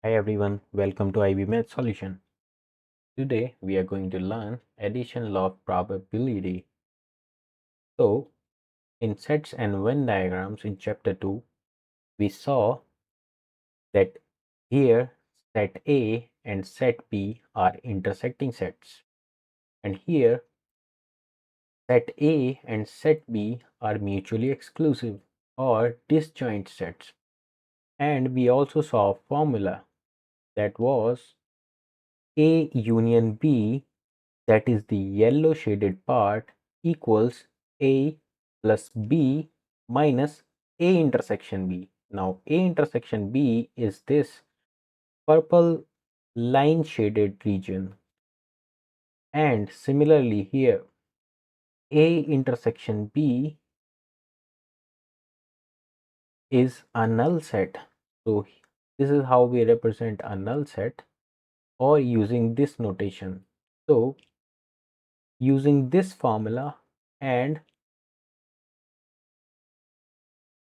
Hi everyone, welcome to IB Math Solution. Today we are going to learn addition law of probability. So, in sets and Venn diagrams in chapter 2, we saw that here set A and set B are intersecting sets, and here set A and set B are mutually exclusive or disjoint sets. And we also saw a formula that was A union B, that is the yellow shaded part, equals A plus B minus A intersection B. Now A intersection B is this purple line shaded region, and similarly here A intersection B is a null set. So this is how we represent a null set, or using this notation. So using this formula and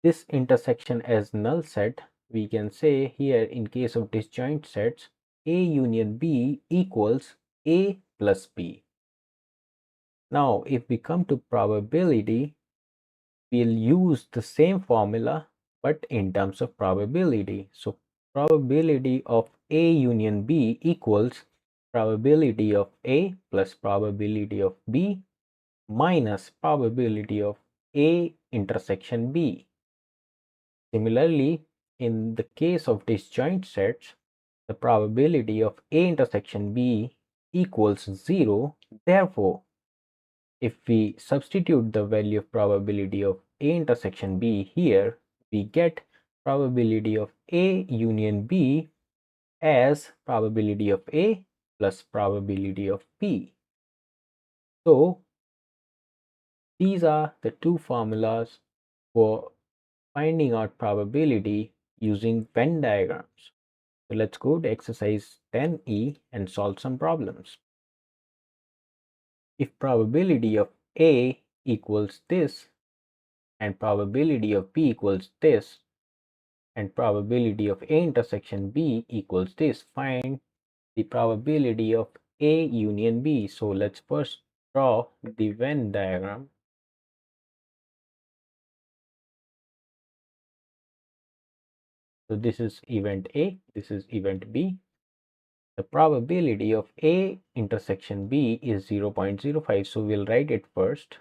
this intersection as null set, we can say here in case of disjoint sets, A union B equals A plus B. Now, if we come to probability, we'll use the same formula but in terms of probability. So, probability of A union B equals probability of A plus probability of B minus probability of A intersection B. Similarly, in the case of disjoint sets, the probability of A intersection B equals 0. Therefore, if we substitute the value of probability of A intersection B here, we get probability of A union B as probability of A plus probability of B. So, these are the two formulas for finding out probability using Venn diagrams. So let's go to exercise 10E and solve some problems. If probability of A equals this, and probability of B equals this, and probability of A intersection B equals this, find the probability of A union B. So let's first draw the Venn diagram. So this is event A, this is event B. The probability of A intersection B is 0.05, so we'll write it first.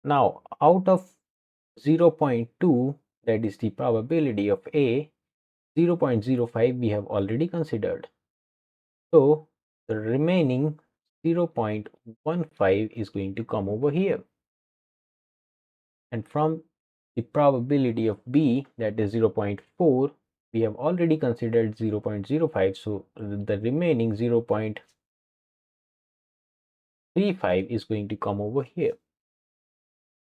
Now, out of 0.2, that is the probability of A, 0.05 we have already considered. So, the remaining 0.15 is going to come over here. And from the probability of B, that is 0.4, we have already considered 0.05, so the remaining 0.35 is going to come over here.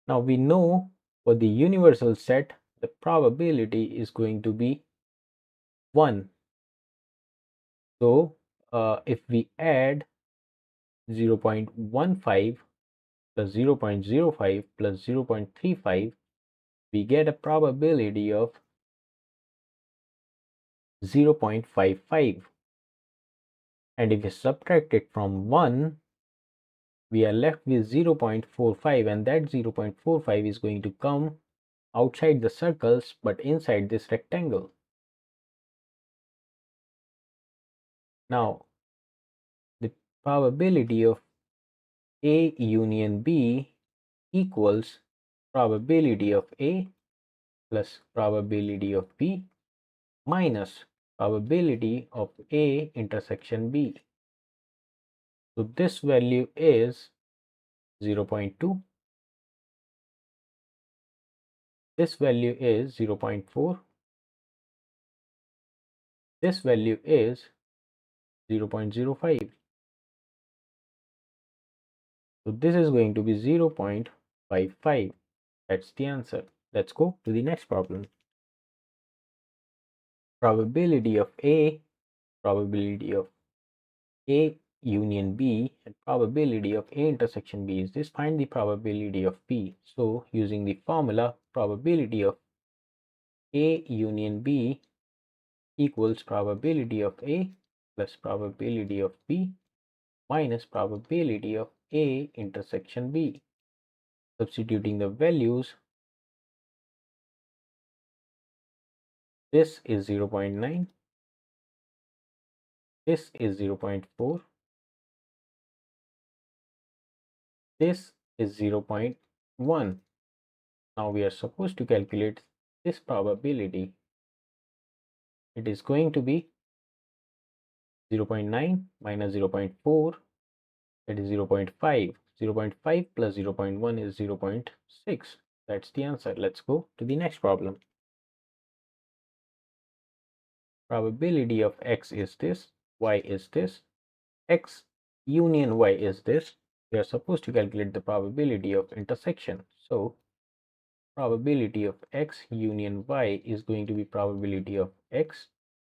Now we know for the universal set, the probability is going to be 1. So if we add 0.15 plus 0.05 plus 0.35, we get a probability of 0.55. And if we subtract it from 1, we are left with 0.45, and that 0.45 is going to come outside the circles but inside this rectangle. Now, the probability of A union B equals probability of A plus probability of B minus probability of A intersection B. So this value is 0.2. This value is 0.4. This value is 0.05. So this is going to be 0.55. That's the answer. Let's go to the next problem. Probability of A union B and probability of A intersection B is this. Find the probability of B. So using the formula, probability of A union B equals probability of A plus probability of B minus probability of A intersection B. Substituting the values, this is 0.9, this is 0.4, this is 0.1. Now we are supposed to calculate this probability. It is going to be 0.9 minus 0.4, that is 0.5. 0.5 plus 0.1 is 0.6. That's the answer. Let's go to the next problem. Probability of x is this, y is this, x union y is this. We are supposed to calculate the probability of intersection. So probability of x union y is going to be probability of x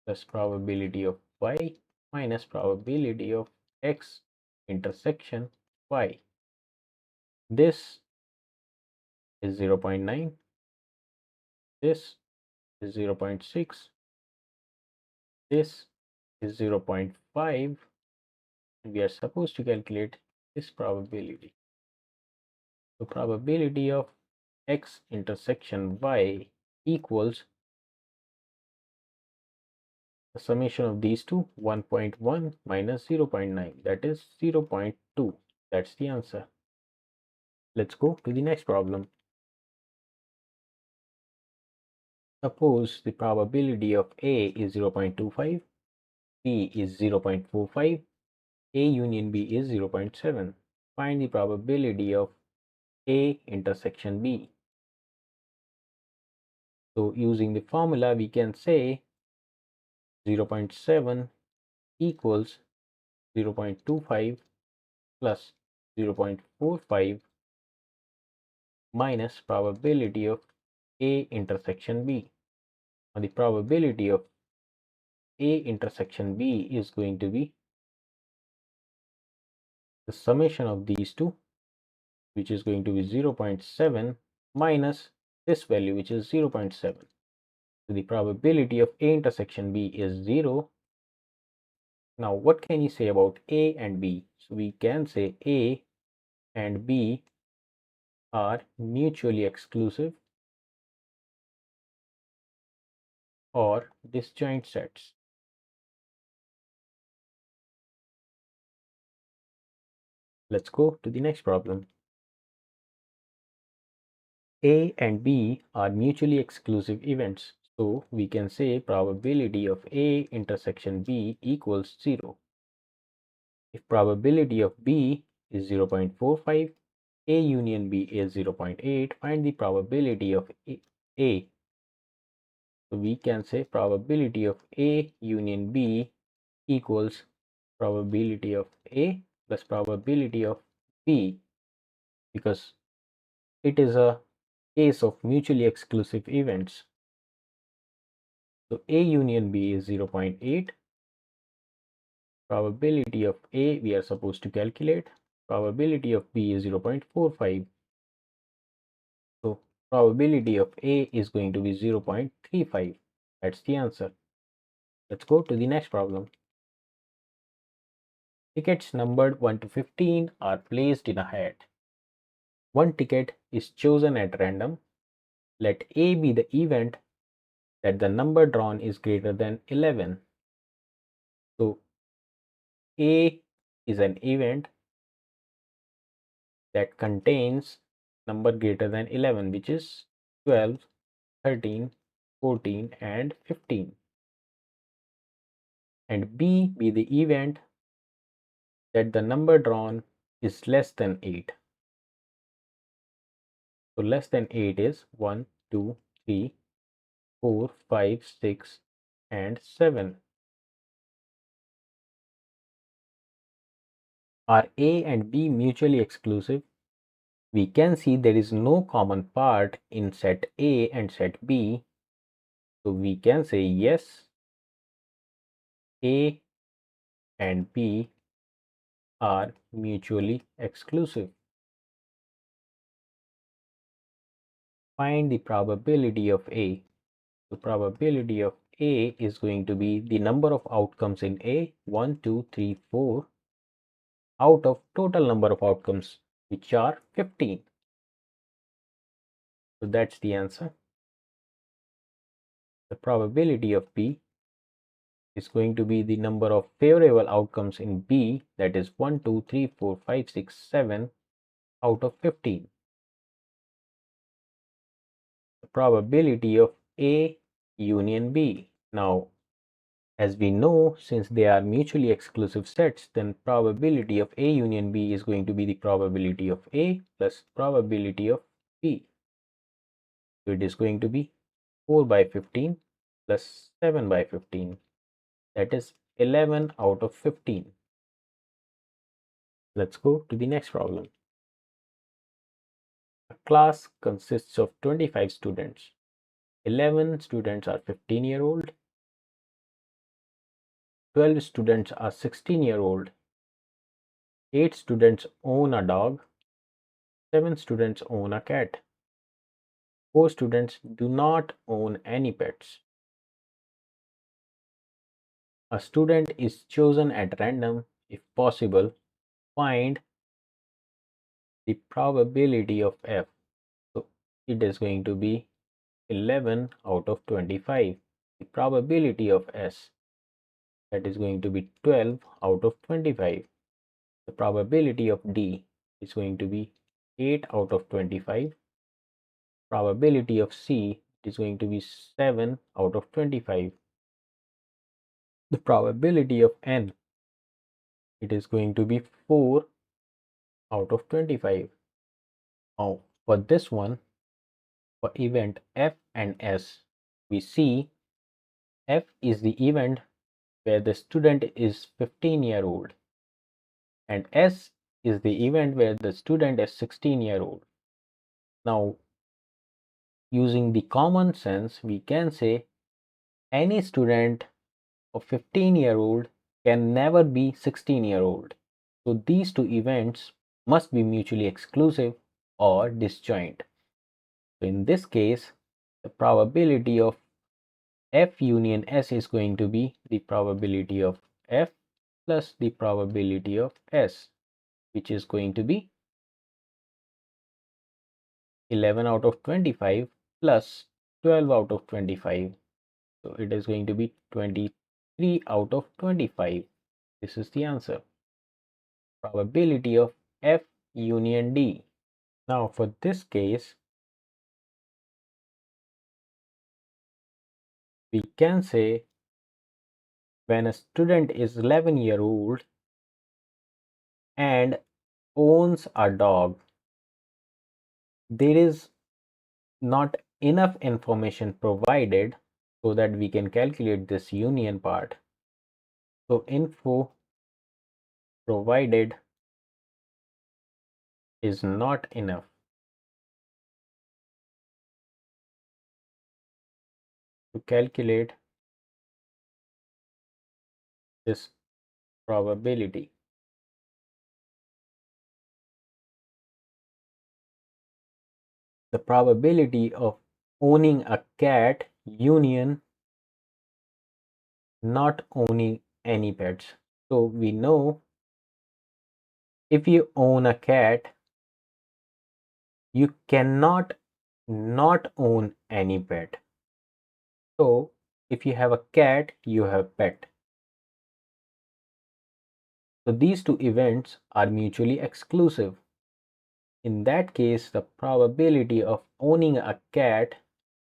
plus probability of y minus probability of x intersection y. This is 0.9, this is 0.6, this is 0.5, and we are supposed to calculate this probability. So probability of x intersection y equals the summation of these two, 1.1 minus 0.9, that is 0.2. That's the answer. Let's go to the next problem. Suppose the probability of A is 0.25, B is 0.45, A union B is 0.7. Find the probability of A intersection B. So using the formula, we can say 0.7 equals 0.25 plus 0.45 minus probability of A intersection B. Now the probability of A intersection B is going to be the summation of these two, which is going to be 0.7 minus this value, which is 0.7. So the probability of A intersection B is 0. Now what can you say about A and B? So we can say A and B are mutually exclusive or disjoint sets. Let's go to the next problem. A and B are mutually exclusive events. So we can say probability of A intersection B equals 0. If probability of B is 0.45, A union B is 0.8, find the probability of A. So we can say probability of A union B equals probability of A plus probability of B, because it is a case of mutually exclusive events. So A union B is 0.8. Probability of A we are supposed to calculate. Probability of B is 0.45. So probability of A is going to be 0.35. That's the answer. Let's go to the next problem. Tickets numbered 1 to 15 are placed in a hat. One ticket is chosen at random. Let A be the event that the number drawn is greater than 11. So A is an event that contains number greater than 11, which is 12, 13, 14, and 15. And B be the event that the number drawn is less than 8. So less than 8 is 1, 2, 3, 4, 5, 6, and 7. Are A and B mutually exclusive? We can see there is no common part in set A and set B. So we can say yes, A and B are mutually exclusive. Find the probability of A. The probability of A is going to be the number of outcomes in A, 1, 2, 3, 4, out of total number of outcomes, which are 15. So that's the answer. The probability of B is going to be the number of favorable outcomes in B, that is 1, 2, 3, 4, 5, 6, 7 out of 15. The probability of A union B. Now, as we know, since they are mutually exclusive sets, then probability of A union B is going to be the probability of A plus probability of B. So it is going to be 4 by 15 plus 7 by 15. That is 11 out of 15. Let's go to the next problem. A class consists of 25 students. 11 students are 15-year-old. 12 students are 16-year-old. 8 students own a dog. 7 students own a cat. 4 students do not own any pets. A student is chosen at random. If possible, find the probability of F. So it is going to be 11 out of 25. The probability of S, that is going to be 12 out of 25. The probability of D is going to be 8 out of 25. Probability of C is going to be 7 out of 25. The probability of N, it is going to be 4 out of 25. Now for this one, for event F and S, we see F is the event where the student is 15-year-old and S is the event where the student is 16-year-old. Now, using the common sense, we can say any student of 15-year-old can never be 16-year-old. So these two events must be mutually exclusive or disjoint. So in this case, the probability of F union S is going to be the probability of F plus the probability of S, which is going to be 11 out of 25 plus 12 out of 25. So it is going to be 23 out of 25. This is the answer. Probability of F union D. Now for this case, we can say when a student is 11-year-old and owns a dog, there is not enough information provided so that we can calculate this union part. So info provided is not enough to calculate this probability. The probability of owning a cat union not owning any pets. So we know if you own a cat, you cannot not own any pet. So if you have a cat, you have pet. So these two events are mutually exclusive. In that case, the probability of owning a cat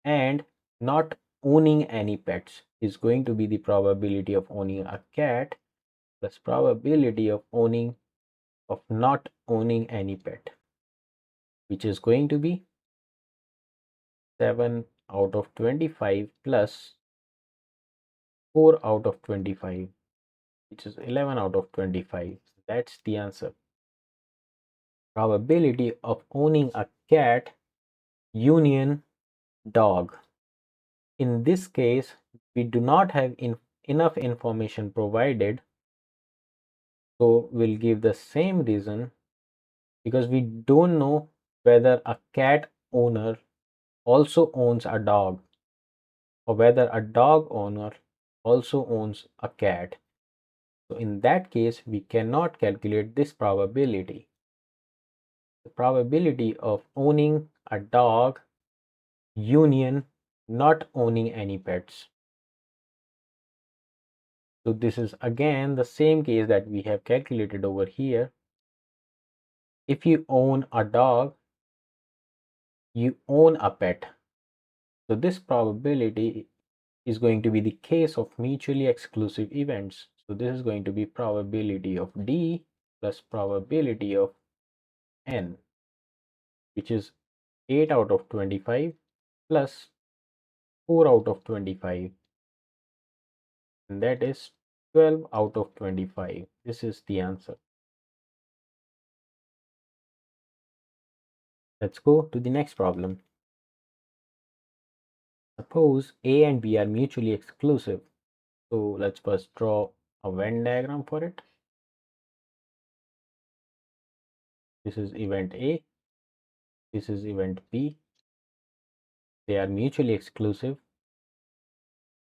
and not owning any pets is going to be the probability of owning a cat plus probability of not owning any pet, which is going to be 7 out of 25 plus 4 out of 25, which is 11 out of 25. That's the answer. Probability of owning a cat union dog. In this case, we do not have enough information provided, so we'll give the same reason because we don't know whether a cat owner also owns a dog. or whether a dog owner also owns a cat. So in that case, we cannot calculate this probability. The probability of owning a dog union not owning any pets. So this is again the same case that we have calculated over here. If you own a dog, you own a pet. So this probability is going to be the case of mutually exclusive events. So this is going to be probability of D plus probability of N, which is 8 out of 25 plus 4 out of 25, and that is 12 out of 25. This is the answer. Let's go to the next problem. Suppose A and B are mutually exclusive. So let's first draw a Venn diagram for it. This is event A, this is event B. They are mutually exclusive,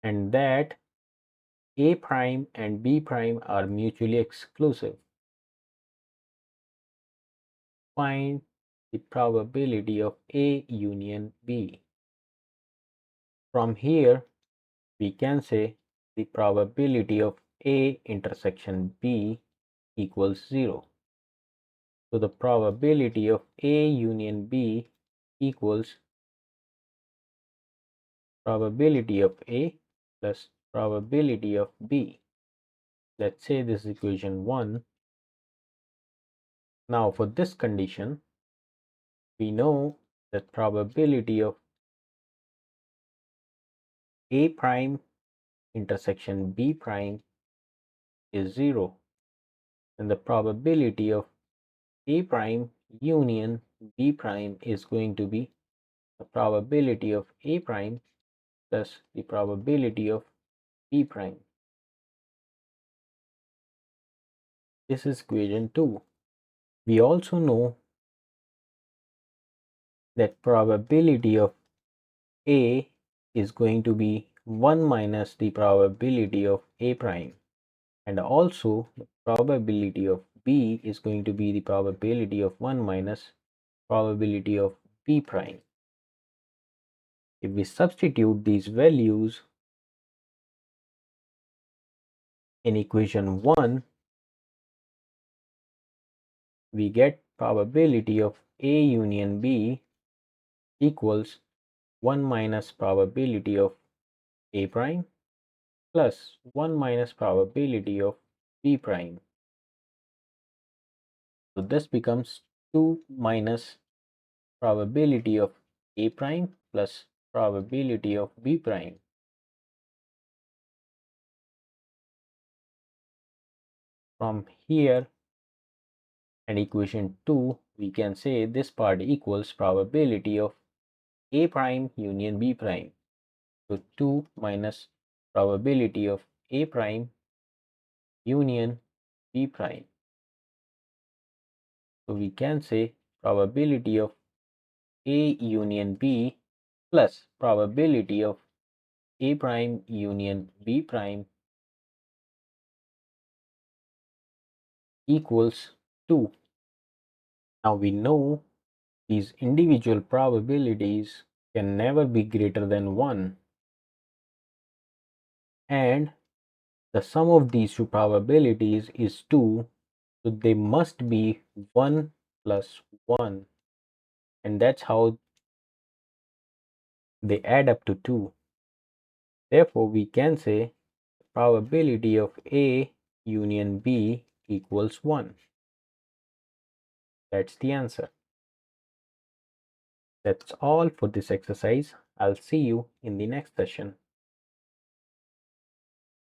and that A prime and B prime are mutually exclusive. Find the probability of A union B. From here, we can say the probability of A intersection B equals 0. So the probability of A union B equals probability of A plus probability of B. Let's say this is equation 1. Now for this condition, we know that probability of A prime intersection B prime is 0, and the probability of A prime union B prime is going to be the probability of A prime plus the probability of B prime. This is equation 2. We also know that probability of A is going to be 1 minus the probability of A prime, and also the probability of B is going to be the probability of 1 minus probability of B prime. If we substitute these values in equation 1, we get probability of A union B equals 1 minus probability of A prime plus 1 minus probability of B prime. So this becomes 2 minus probability of A prime plus probability of B prime. From here and equation 2, we can say this part equals probability of A prime union B prime. So 2 minus probability of A prime union B prime. So we can say probability of A union B plus probability of A prime union B prime equals 2. Now we know these individual probabilities can never be greater than 1, and the sum of these two probabilities is 2, so they must be 1 plus 1, and that's how they add up to 2. Therefore, we can say the probability of A union B equals 1. That's the answer. That's all for this exercise. I'll see you in the next session.